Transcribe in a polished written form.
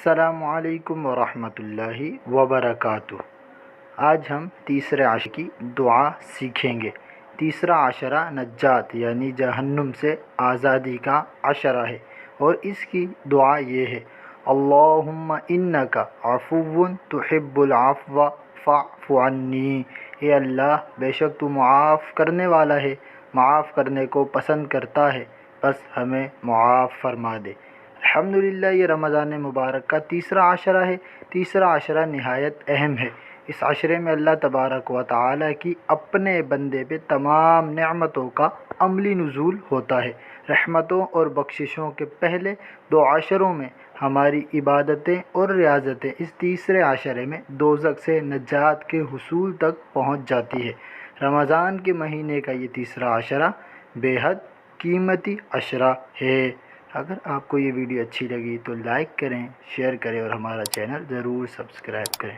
السلام علیکم ورحمۃ اللہ وبرکاتہ۔ آج ہم تیسرے عشرے کی دعا سیکھیں گے۔ تیسرا عشرہ نجات یعنی جہنم سے آزادی کا عشرہ ہے، اور اس کی دعا یہ ہے: اللہم انک عفو تحب العفو فاعف عنی۔ اے اللہ، بے شک تو معاف کرنے والا ہے، معاف کرنے کو پسند کرتا ہے، بس ہمیں معاف فرما دے۔ الحمدللہ، یہ رمضان مبارک کا تیسرا عشرہ ہے۔ تیسرا عشرہ نہایت اہم ہے۔ اس عشرے میں اللہ تبارک و تعالیٰ کی اپنے بندے پہ تمام نعمتوں کا عملی نزول ہوتا ہے۔ رحمتوں اور بخششوں کے پہلے دو عشروں میں ہماری عبادتیں اور ریاضتیں اس تیسرے عشرے میں دوزخ سے نجات کے حصول تک پہنچ جاتی ہے۔ رمضان کے مہینے کا یہ تیسرا عشرہ بے حد قیمتی عشرہ ہے۔ اگر آپ کو یہ ویڈیو اچھی لگی تو لائک کریں، شیئر کریں اور ہمارا چینل ضرور سبسکرائب کریں۔